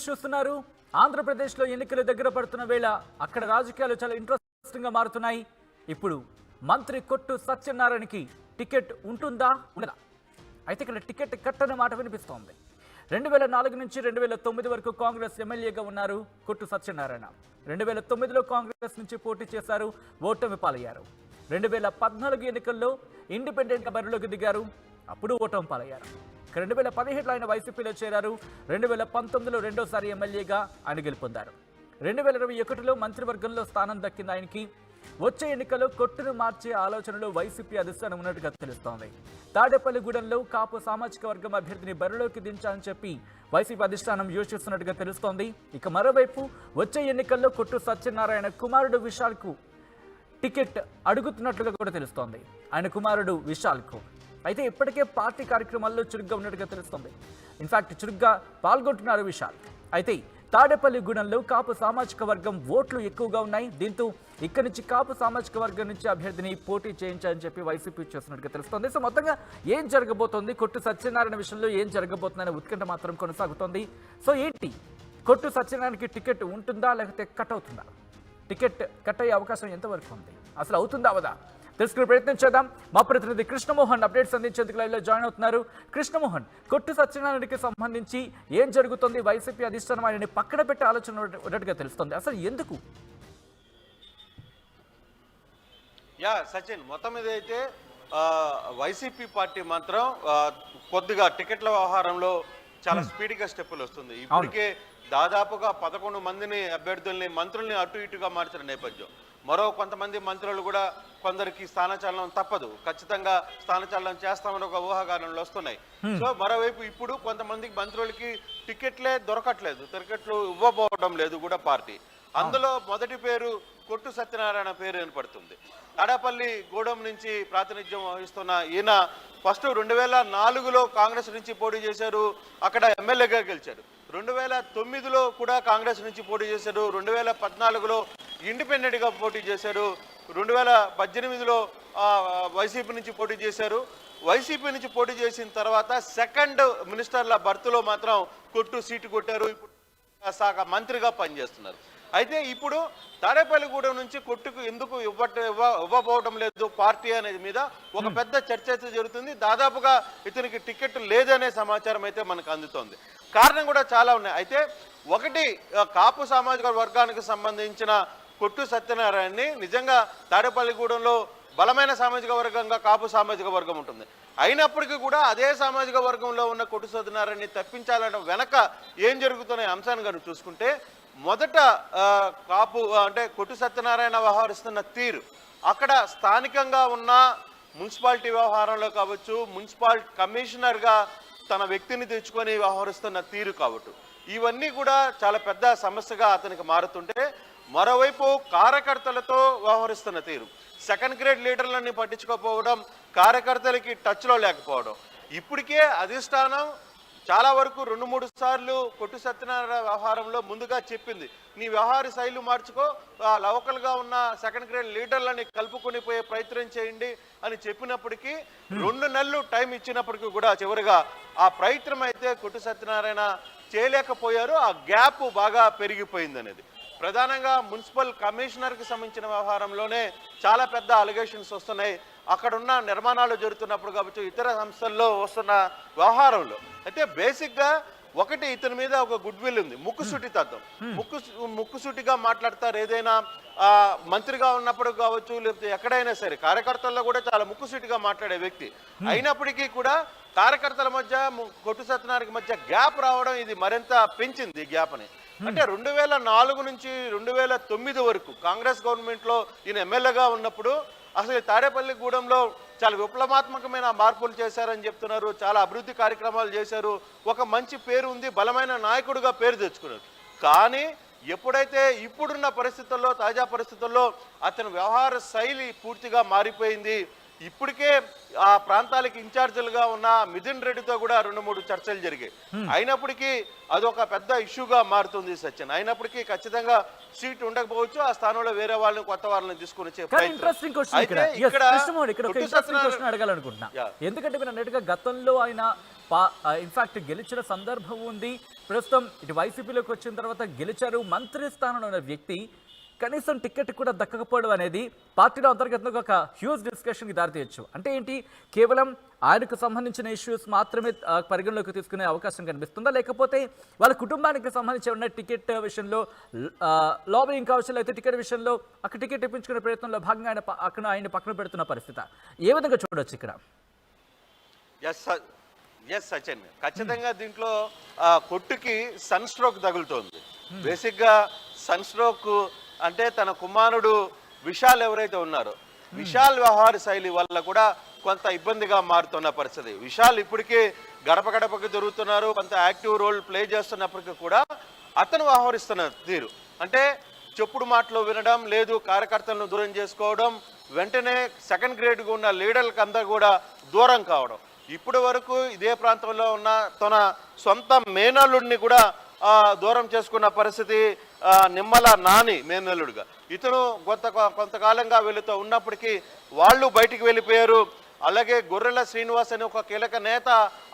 చూస్తున్నారు. ఆంధ్రప్రదేశ్లో ఎన్నికలు దగ్గర పడుతున్న వేళ అక్కడ రాజకీయాలు చాలా ఇంట్రెస్టింగ్ గా మారుతున్నాయి. ఇప్పుడు మంత్రి కొట్టు సత్యనారాయణకి టికెట్ ఉంటుందా ఉండదా? అయితే ఇక్కడ టికెట్ కట్టని మాట వినిపిస్తోంది. 2004 నుంచి 2009 వరకు కాంగ్రెస్ ఎమ్మెల్యేగా ఉన్నారు కొట్టు సత్యనారాయణ. 2009లో కాంగ్రెస్ నుంచి పోటీ చేశారు, ఓటమి పాలయ్యారు. 2014 ఎన్నికల్లో ఇండిపెండెంట్గా బరిలోకి దిగారు, అప్పుడు ఓటమి పాలయ్యారు. 2017లో ఆయన వైసీపీలో చేరారు. 2019లో రెండోసారి ఎమ్మెల్యేగా ఆయన గెలుపొందారు. 2021లో మంత్రివర్గంలో స్థానం దక్కింది ఆయనకి. వచ్చే ఎన్నికల్లో కొట్టును మార్చే ఆలోచనలో వైసీపీ అధిష్టానం ఉన్నట్టుగా తెలుస్తోంది. తాడేపల్లిగూడెంలో కాపు సామాజిక వర్గం అభ్యర్థిని బరిలోకి దించాలని చెప్పి వైసీపీ అధిష్టానం యోచిస్తున్నట్టుగా తెలుస్తోంది. ఇక మరోవైపు వచ్చే ఎన్నికల్లో కొట్టు సత్యనారాయణ కుమారుడు విశాల్కు టికెట్ అడుగుతున్నట్లుగా కూడా తెలుస్తోంది. ఆయన కుమారుడు విశాల్కు అయితే ఇప్పటికే పార్టీ కార్యక్రమాల్లో చురుగ్గా ఉన్నట్టుగా తెలుస్తోంది. ఇన్ఫాక్ట్ చురుగ్గా పాల్గొంటున్నారు విశాల్. అయితే తాడేపల్లిగూడెంలో కాపు సామాజిక వర్గం ఓట్లు ఎక్కువగా ఉన్నాయి. దీంతో ఇక్కడి నుంచి కాపు సామాజిక వర్గం నుంచి అభ్యర్థిని పోటీ చేయించాలని చెప్పి వైసీపీ చేస్తున్నట్టుగా తెలుస్తోంది. సో మొత్తంగా ఏం జరగబోతోంది, కొట్టు సత్యనారాయణ విషయంలో ఏం జరగబోతుందనే ఉత్కంఠ మాత్రం కొనసాగుతోంది. సో ఏంటి, కొట్టు సత్యనారాయణకి టికెట్ ఉంటుందా లేకపోతే కట్ అవుతుందా? టికెట్ కట్ అయ్యే అవకాశం ఎంతవరకు ఉంది, అసలు అవుతుందా అవదా తెలుసుకునే ప్రయత్నం చేద్దాం. మా ప్రతినిధి కృష్ణమోహన్ అప్డేట్స్ అందించేందుకు లైవ్లో జాయిన్ అవుతున్నారు. కృష్ణమోహన్, కొట్టు సత్యనారాయణకి సంబంధించి ఏం జరుగుతుంది? వైసీపీ అధిష్టానం ఆయనని పక్కన పెట్టే ఆలోచన ఉన్నట్టుగా తెలుస్తుంది. అసలు ఎందుకు? సచిన్, మొత్తం మీద అయితే వైసీపీ పార్టీ మాత్రం కొద్దిగా టికెట్ల వ్యవహారంలో చాలా స్పీడ్గా స్టెప్పులు వస్తుంది. ఇప్పటికే దాదాపుగా 11 మందిని అభ్యర్థుల్ని మంత్రుల్ని అటు ఇటుగా మార్చిన నేపథ్యం. మరో కొంతమంది మంత్రులు కూడా కొందరికి స్థానచలనం తప్పదు, ఖచ్చితంగా స్థానచలనం చేస్తామని ఒక ఊహాగానంలో వస్తున్నాయి. సో మరోవైపు ఇప్పుడు కొంతమందికి మంత్రులకి టికెట్లే దొరకట్లేదు, టికెట్లు ఇవ్వబోవడం లేదు కూడా పార్టీ. అందులో మొదటి పేరు కొట్టు సత్యనారాయణ పేరు వినపడుతుంది. తాడేపల్లి గూడెం నుంచి ప్రాతినిధ్యం వహిస్తున్న ఈయన ఫస్ట్ 2004లో కాంగ్రెస్ నుంచి పోటీ చేశారు, అక్కడ ఎమ్మెల్యేగా గెలిచారు. 2009లో కూడా కాంగ్రెస్ నుంచి పోటీ చేశారు. 2014లో ఇండిపెండెంట్గా పోటీ చేశారు. 2018లో వైసీపీ నుంచి పోటీ చేశారు. వైసీపీ నుంచి పోటీ చేసిన తర్వాత సెకండ్ మినిస్టర్ల బర్త్లో మాత్రం కొట్టు సీటు కొట్టారు. ఇప్పుడు శాఖ మంత్రిగా పనిచేస్తున్నారు. అయితే ఇప్పుడు తాడేపల్లిగూడెం నుంచి కొట్టుకు ఎందుకు ఇవ్వబోవడం లేదు పార్టీ అనేది మీద ఒక పెద్ద చర్చ అయితే జరుగుతుంది. దాదాపుగా ఇతనికి టికెట్ లేదనే సమాచారం అయితే మనకు అందుతోంది. కారణం కూడా చాలా ఉన్నాయి. అయితే ఒకటి, కాపు సామాజిక వర్గానికి సంబంధించిన కొట్టు సత్యనారాయణని నిజంగా తాడేపల్లిగూడెంలో బలమైన సామాజిక వర్గంగా కాపు సామాజిక వర్గం ఉంటుంది. అయినప్పటికీ కూడా అదే సామాజిక వర్గంలో ఉన్న కొట్టు సత్యనారాయణని తప్పించాలన్న వెనక ఏం జరుగుతున్న అంశాన్ని కనుక చూసుకుంటే, మొదట కాపు అంటే కొట్టు సత్యనారాయణ వ్యవహరిస్తున్న తీరు, అక్కడ స్థానికంగా ఉన్న మున్సిపాలిటీ వ్యవహారంలో కావచ్చు, మున్సిపల్ కమిషనర్గా తన వ్యక్తిని తెచ్చుకొని వ్యవహరిస్తున్న తీరు కావచ్చు, ఇవన్నీ కూడా చాలా పెద్ద సమస్యగా అతనికి మారుతుంటే, మరోవైపు కార్యకర్తలతో వ్యవహరిస్తున్న తీరు, సెకండ్ గ్రేడ్ లీడర్లని పట్టించుకోకపోవడం, కార్యకర్తలకి టచ్లో లేకపోవడం. ఇప్పటికే అధిష్టానం చాలా వరకు 2-3 సార్లు కొట్టు సత్యనారాయణ వ్యవహారంలో ముందుగా చెప్పింది, నీ వ్యవహార శైలి మార్చుకో, లోకల్గా ఉన్న సెకండ్ గ్రేడ్ లీడర్లని కలుపుకొని పోయే ప్రయత్నం చేయండి అని చెప్పినప్పటికీ 2 నెలలు టైం ఇచ్చినప్పటికీ కూడా చివరిగా ఆ ప్రయత్నం అయితే కొట్టు సత్యనారాయణ చేయలేకపోయారు. ఆ గ్యాప్ బాగా పెరిగిపోయింది అనేది. ప్రధానంగా మున్సిపల్ కమిషనర్కి సంబంధించిన వ్యవహారంలోనే చాలా పెద్ద అలిగేషన్స్ వస్తున్నాయి. అక్కడున్న నిర్మాణాలు జరుగుతున్నప్పుడు కావచ్చు, ఇతర సంస్థల్లో వస్తున్న వ్యవహారంలో అయితే బేసిక్గా ఒకటి, ఇతని మీద ఒక గుడ్ విల్ ఉంది, ముక్కుసూటి తత్వం. ముక్కుసూటిగా మాట్లాడతారు. ఏదైనా మంత్రిగా ఉన్నప్పుడు కావచ్చు, లేకపోతే ఎక్కడైనా సరే కార్యకర్తల్లో కూడా చాలా ముక్కుసూటిగా మాట్లాడే వ్యక్తి. అయినప్పటికీ కూడా కార్యకర్తల మధ్య కొట్టు సత్యనారాయణ మధ్య గ్యాప్ రావడం ఇది మరింత పెంచింది గ్యాప్ని. అంటే 2004 నుంచి 2009 వరకు కాంగ్రెస్ గవర్నమెంట్లో ఈయన ఎమ్మెల్యేగా ఉన్నప్పుడు అసలు తాడేపల్లిగూడెంలో చాలా విప్లవాత్మకమైన మార్పులు చేశారని చెప్తున్నారు. చాలా అభివృద్ధి కార్యక్రమాలు చేశారు. ఒక మంచి పేరు ఉంది, బలమైన నాయకుడిగా పేరు తెచ్చుకున్నారు. కానీ ఎప్పుడైతే ఇప్పుడున్న పరిస్థితుల్లో, తాజా పరిస్థితుల్లో అతని వ్యవహార శైలి పూర్తిగా మారిపోయింది. ఇప్పటికే ఆ ప్రాంతాలకు ఇన్ఛార్జీలుగా ఉన్న మిథున్ రెడ్డితో కూడా 2-3 చర్చలు జరిగాయి. అయినప్పటికీ అదొక పెద్ద ఇష్యూగా మారుతుంది సచిన్. అయినప్పటికీ ఖచ్చితంగా సీట్ ఉండకపోవచ్చు, ఆ స్థానంలో వేరే వాళ్ళని కొత్త వాళ్ళని తీసుకుని వచ్చే ఇంట్రెస్టింగ్ క్వశ్చన్ ఇక్కడ అడగాలనుకుంటున్నా. ఎందుకంటే మీరు అన్నట్టుగా గతంలో ఆయన ఇన్ఫాక్ట్ గెలిచిన సందర్భం ఉంది. ప్రస్తుతం ఇటు వైసీపీలోకి వచ్చిన తర్వాత గెలిచారు. మంత్రి స్థానంలో ఉన్న వ్యక్తి కనీసం టికెట్ కూడా దక్కకపోవడం అనేది పార్టీలో అంతర్గతంగా ఒక హ్యూజ్ డిస్కషన్కి దారితీయచ్చు. అంటే ఏంటి, కేవలం ఆయనకు సంబంధించిన ఇష్యూస్ మాత్రమే పరిగణలోకి తీసుకునే అవకాశం కనిపిస్తుందా, లేకపోతే వాళ్ళ కుటుంబానికి సంబంధించి ఉన్న టికెట్ విషయంలో లాబింగ్ కావచ్చు, లేకపోతే టికెట్ విషయంలో అక్కడ టికెట్ ఇప్పించుకునే ప్రయత్నంలో భాగంగా ఆయన పక్కన పెడుతున్న పరిస్థితి ఏ విధంగా చూడొచ్చు ఇక్కడ? ఎస్ సచిన్, ఖచ్చితంగా దీంట్లో కొట్టుకి సన్ స్ట్రోక్ తగులుతోంది. బేసిక్గా సన్ స్ట్రోక్ అంటే తన కుమారుడు విశాల్ ఎవరైతే ఉన్నారో, విశాల్ వ్యవహార శైలి వల్ల కూడా కొంత ఇబ్బందిగా మారుతున్న పరిస్థితి. విశాల్ ఇప్పటికే గడప గడపకి దొరుకుతున్నారు, కొంత యాక్టివ్ రోల్ ప్లే చేస్తున్నప్పటికీ కూడా అతను వ్యవహరిస్తున్న తీరు అంటే చెప్పుడు మాటలు వినడం, లేదు కార్యకర్తలను దూరం చేసుకోవడం, వెంటనే సెకండ్ గ్రేడ్గా ఉన్న లీడర్లకు అందరూ కూడా దూరం కావడం. ఇప్పటి వరకు ఇదే ప్రాంతంలో ఉన్న తన సొంత మేనల్లుడిని కూడా దూరం చేసుకున్న పరిస్థితి. నిమ్మల నాని మేనల్లుడుగా ఇతను కొంతకాలంగా వీళ్ళతో ఉన్నప్పటికీ వాళ్ళు బయటికి వెళ్ళిపోయారు. అలాగే గొర్రెల శ్రీనివాస్ అనే ఒక కీలక నేత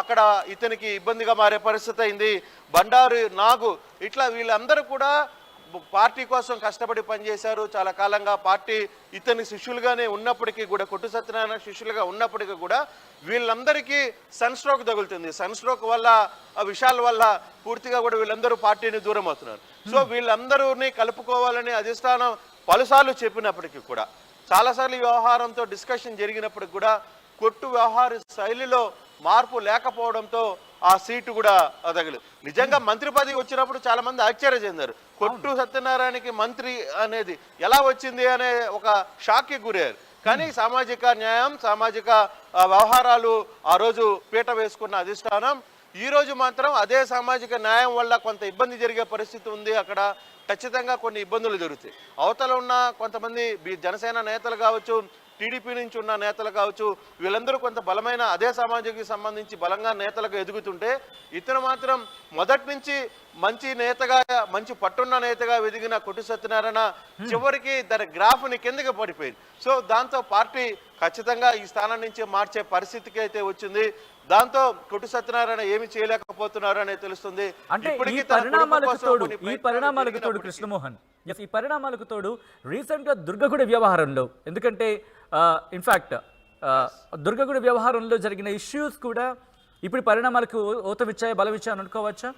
అక్కడ ఇతనికి ఇబ్బందిగా మారే పరిస్థితి అయింది. బండారు నాగు, ఇట్లా వీళ్ళందరూ కూడా పార్టీ కోసం కష్టపడి పనిచేశారు. చాలా కాలంగా పార్టీ ఇతని శిష్యులుగానే ఉన్నప్పటికీ కూడా, కొట్టు సత్యనారాయణ శిష్యులుగా ఉన్నప్పటికీ కూడా వీళ్ళందరికీ సన్ స్ట్రోక్ తగులుతుంది. సన్ స్ట్రోక్ వల్ల, విషయాల వల్ల పూర్తిగా కూడా వీళ్ళందరూ పార్టీని దూరం అవుతున్నారు. సో వీళ్ళందరూని కలుపుకోవాలని అధిష్టానం పలుసార్లు చెప్పినప్పటికీ కూడా, చాలాసార్లు ఈ వ్యవహారంతో డిస్కషన్ జరిగినప్పటికి కూడా కొట్టు వ్యవహార శైలిలో మార్పు లేకపోవడంతో ఆ సీటు కూడా తగలేదు. నిజంగా మంత్రి పదవి వచ్చినప్పుడు చాలా మంది ఆశ్చర్య చెందారు. కొట్టు సత్యనారాయణకి మంత్రి అనేది ఎలా వచ్చింది అనే ఒక షాక్కి గురయ్యారు. కానీ సామాజిక న్యాయం, సామాజిక వ్యవహారాలు ఆ రోజు పీట వేసుకున్న అధిష్టానం ఈ రోజు మాత్రం అదే సామాజిక న్యాయం వల్ల కొంత ఇబ్బంది జరిగే పరిస్థితి ఉంది. అక్కడ ఖచ్చితంగా కొన్ని ఇబ్బందులు జరుగుతాయి. అవతల ఉన్న కొంతమంది జనసేన నేతలు కావచ్చు, టీడీపీ నుంచి ఉన్న నేతలు కావచ్చు, వీళ్ళందరూ కొంత బలమైన అదే సమాజానికి సంబంధించి బలంగా నేతలకు ఎదుగుతుంటే, ఇతను మాత్రం మొదటి నుంచి మంచి నేతగా, మంచి పట్టున్న నేతగా ఎదిగిన కొట్టు సత్యనారాయణ చివరికి దాని గ్రాఫ్ని కిందకి పడిపోయింది. సో దాంతో పార్టీ ఖచ్చితంగా ఈ స్థానం నుంచి మార్చే పరిస్థితికి అయితే వచ్చింది. దాంతో కొట్టు సత్యనారాయణ ఏమి చేయలేకపోతున్నారు అనేది తెలుస్తుంది. ఈ పరిణామాలకు తోడు రీసెంట్ గా దుర్గగుడి వ్యవహారంలో, ఎందుకంటే ఇన్ఫాక్ట్ దుర్గగుడి వ్యవహారంలో జరిగిన ఇష్యూస్ కూడా ఇప్పుడు పరిణామాలకు ఊతమిచ్చాయి, బలమిచ్చాయి అని అనుకోవచ్చా?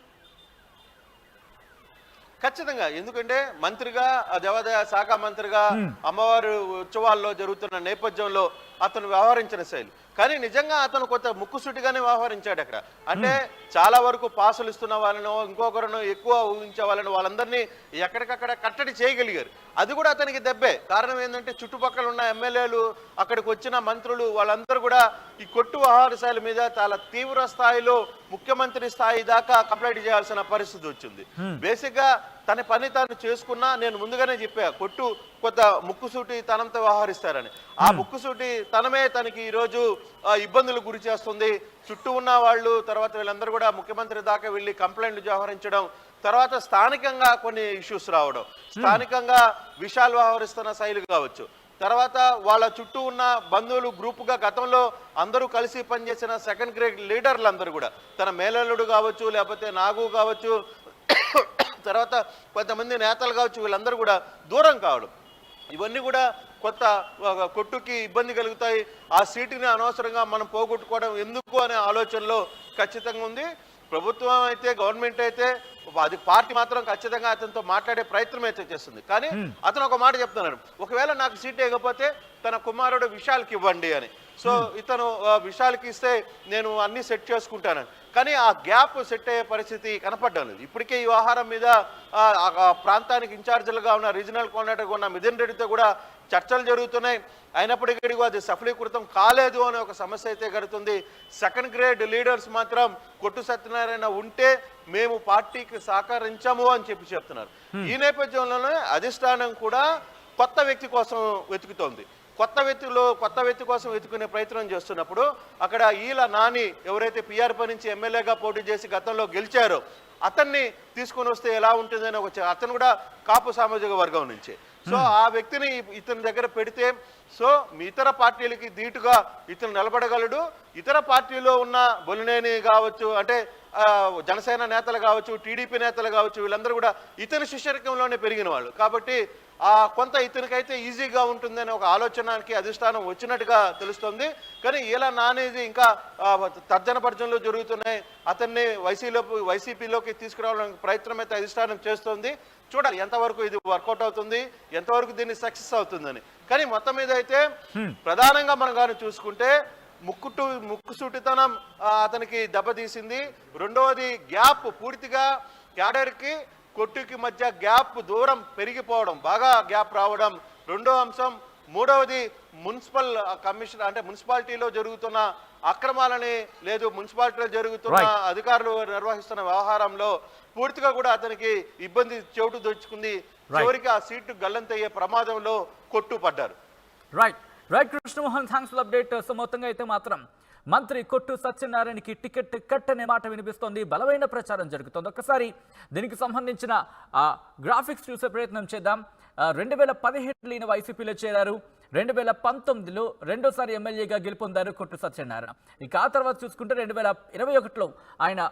ఖచ్చితంగా. ఎందుకంటే మంత్రిగా, దేవాదాయ శాఖ మంత్రిగా అమ్మవారి ఉత్సవాల్లో జరుగుతున్న నేపథ్యంలో అతను వ్యవహరించిన శైలి, కానీ నిజంగా అతను కొంత ముక్కుసూటిగానే వ్యవహరించాడు అక్కడ. అంటే చాలా వరకు పాసులు ఇస్తున్న వాళ్ళను, ఇంకొకరిను ఎక్కువ ఊహించే వాళ్ళను, వాళ్ళందరినీ ఎక్కడికక్కడ కట్టడి చేయగలిగారు. అది కూడా అతనికి దెబ్బే. కారణం ఏంటంటే చుట్టుపక్కల ఉన్న ఎమ్మెల్యేలు, అక్కడికి వచ్చిన మంత్రులు, వాళ్ళందరూ కూడా ఈ కొట్టు వ్యవహార శైలి మీద చాలా తీవ్ర స్థాయిలో ముఖ్యమంత్రి స్థాయి దాకా కంప్లైంట్ చేయాల్సిన పరిస్థితి వచ్చింది. బేసిక్ గా తన పని తాను చేసుకున్నా, నేను ముందుగానే చెప్పా కొట్టు కొంత ముక్కుసూటి తనంతో వ్యవహరిస్తారని. ఆ ముక్కుసూటి తనమే తనకి ఈరోజు ఇబ్బందులు గురి చేస్తుంది. చుట్టూ ఉన్న వాళ్ళు, తర్వాత వీళ్ళందరూ కూడా ముఖ్యమంత్రి దాకా వెళ్ళి కంప్లైంట్లు వ్యవహరించడం, తర్వాత స్థానికంగా కొన్ని ఇష్యూస్ రావడం, స్థానికంగా విషయాలు వ్యవహరిస్తున్న శైలి కావచ్చు, తర్వాత వాళ్ళ చుట్టూ ఉన్న బంధువులు గ్రూపుగా గతంలో అందరూ కలిసి పనిచేసిన సెకండ్ గ్రేడ్ లీడర్లు అందరూ కూడా, తన మేనల్లుడు కావచ్చు, లేకపోతే నాగు కావచ్చు, తర్వాత కొంతమంది నేతలు కావచ్చు, వీళ్ళందరూ కూడా దూరం కావడం, ఇవన్నీ కూడా కొత్త కొట్టుకి ఇబ్బంది కలుగుతాయి. ఆ సీటుని అనవసరంగా మనం పోగొట్టుకోవడం ఎందుకు అనే ఆలోచనలో ఖచ్చితంగా ఉంది ప్రభుత్వం. అయితే గవర్నమెంట్ అయితే అది పార్టీ మాత్రం ఖచ్చితంగా అతనితో మాట్లాడే ప్రయత్నం అయితే చేస్తుంది. కానీ అతను ఒక మాట చెప్తున్నాడు, ఒకవేళ నాకు సీట్ ఇవ్వకపోతే తన కుమారుడు విశాల్కి ఇవ్వండి అని. సో ఇతను విశాల్కి ఇస్తే నేను అన్ని సెట్ చేసుకుంటానని, కానీ ఆ గ్యాప్ సెట్ అయ్యే పరిస్థితి కనపడ్డం లేదు. ఇప్పటికే ఈ వ్యవహారం మీద ప్రాంతానికి ఇన్ఛార్జీలుగా ఉన్న రీజనల్ కోఆర్డినేటర్గా ఉన్న మిథున్ రెడ్డితో కూడా చర్చలు జరుగుతున్నాయి. అయినప్పటికీ అది సఫలీకృతం కాలేదు అనే ఒక సమస్య అయితే గడుతుంది. సెకండ్ గ్రేడ్ లీడర్స్ మాత్రం కొట్టు సత్యనారాయణ ఉంటే మేము పార్టీకి సహకరించము అని చెప్తున్నారు. ఈ నేపథ్యంలోనే అధిష్టానం కూడా కొత్త వ్యక్తి కోసం వెతుకుతోంది. కొత్త వ్యక్తి కోసం వెతుకునే ప్రయత్నం చేస్తున్నప్పుడు అక్కడ ఈల నాని ఎవరైతే పిఆర్పీ నుంచి ఎమ్మెల్యేగా పోటీ చేసి గతంలో గెలిచారో అతన్ని తీసుకొని వస్తే ఎలా ఉంటుందని అతను కూడా కాపు సామాజిక వర్గం నుంచి. సో ఆ వ్యక్తిని ఇతని దగ్గర పెడితే సో ఇతర పార్టీలకి ధీటుగా ఇతను నిలబడగలడు. ఇతర పార్టీలో ఉన్న బొలినేని కావచ్చు, అంటే జనసేన నేతలు కావచ్చు, టీడీపీ నేతలు కావచ్చు, వీళ్ళందరూ కూడా ఇతని శిష్యరికంలోనే పెరిగిన వాళ్ళు కాబట్టి కొంత ఇతనికైతే ఈజీగా ఉంటుందనే ఒక ఆలోచనకి అధిష్టానం వచ్చినట్టుగా తెలుస్తుంది. కానీ ఇలా నానేది ఇంకా తర్జన భర్జనలు జరుగుతున్నాయి. అతన్ని వైసీపీలోకి తీసుకురావడానికి ప్రయత్నం అయితే అధిష్టానం చేస్తుంది. చూడాలి ఎంతవరకు ఇది వర్కౌట్ అవుతుంది, ఎంతవరకు దీన్ని సక్సెస్ అవుతుందని. కానీ మొత్తం మీద అయితే ప్రధానంగా మనం కానీ చూసుకుంటే ముక్కుసూటితనం అతనికి దెబ్బతీసింది. రెండవది గ్యాప్, పూర్తిగా క్యాడర్కి కొట్టుకి మధ్య గ్యాప్ దూరం పెరిగిపోవడం, బాగా గ్యాప్ రావడం రెండో అంశం. మూడవది మున్సిపల్ కమిషన్, అంటే మున్సిపాలిటీలో జరుగుతున్న అక్రమాలని లేదు మున్సిపాలిటీలో జరుగుతున్న అధికారులు నిర్వహిస్తున్న వ్యవహారంలో పూర్తిగా కూడా అతనికి ఇబ్బంది చోటు దొచ్చుకుంది. చివరికి ఆ సీటు గల్లంతయ్యే ప్రమాదంలో కొట్టుపడ్డారు. Right Krishnamohan, thanks for update. So మొత్తంగా అయితే మాత్రం మంత్రి కొట్టు సత్యనారాయణకి టికెట్ కట్ అనే మాట వినిపిస్తోంది. బలమైన ప్రచారం జరుగుతోంది. ఒక్కసారి దీనికి సంబంధించిన గ్రాఫిక్స్ చూసే ప్రయత్నం చేద్దాం. 2017 ఈయన వైసీపీలో చేరారు. 2019లో రెండోసారి ఎమ్మెల్యేగా గెలుపొందారు కొట్టు సత్యనారాయణ. ఇక ఆ తర్వాత చూసుకుంటే 2021లో ఆయన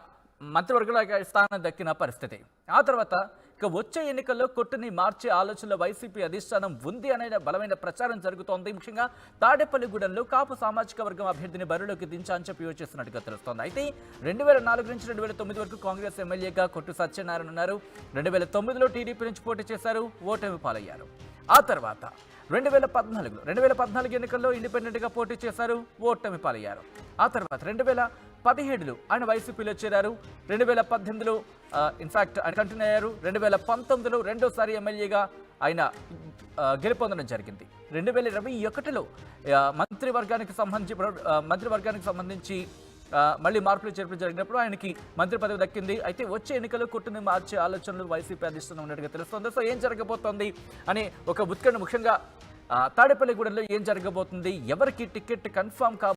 మంత్రివర్గంలో స్థానం దక్కిన పరిస్థితి. ఆ తర్వాత ఇక వచ్చే ఎన్నికల్లో కొట్టుని మార్చే ఆలోచనలో వైసీపీ అధిష్టానం ఉంది అనే బలమైన ప్రచారం జరుగుతోంది. ముఖ్యంగా తాడేపల్లిగూడెంలో కాపు సామాజిక వర్గం అభ్యర్థిని బరిలోకి దించాలని చెప్పి యోచిస్తున్నట్టుగా తెలుస్తోంది. అయితే 2004 నుంచి 2009 వరకు కాంగ్రెస్ ఎమ్మెల్యేగా కొట్టు సత్యనారాయణ ఉన్నారు. 2009లో టీడీపీ నుంచి పోటీ చేశారు, ఓటమి పాలయ్యారు. ఆ తర్వాత 2014 ఎన్నికల్లో ఇండిపెండెంట్గా పోటీ చేశారు, ఓటమి పాలయ్యారు. ఆ తర్వాత 2017లో ఆయన వైసీపీలో చేరారు. 2018లో ఇన్ఫాక్ట్ ఆయన కంటిన్యూ అయ్యారు. 2019లో రెండోసారి ఎమ్మెల్యేగా ఆయన గెలుపొందడం జరిగింది. 2021లో మంత్రివర్గానికి సంబంధించి మళ్ళీ మార్పులు చేర్పులు జరిగినప్పుడు ఆయనకి మంత్రి పదవి దక్కింది. అయితే వచ్చే ఎన్నికల్లో కొట్టుని మార్చే ఆలోచనలు వైసీపీ అధిష్టానం ఉన్నట్టుగా తెలుస్తోంది. సో ఏం జరగబోతోంది అని ఒక ఉత్కంఠ, ముఖ్యంగా తాడేపల్లిగూడెంలో ఏం జరగబోతుంది, ఎవరికి టికెట్ కన్ఫర్మ్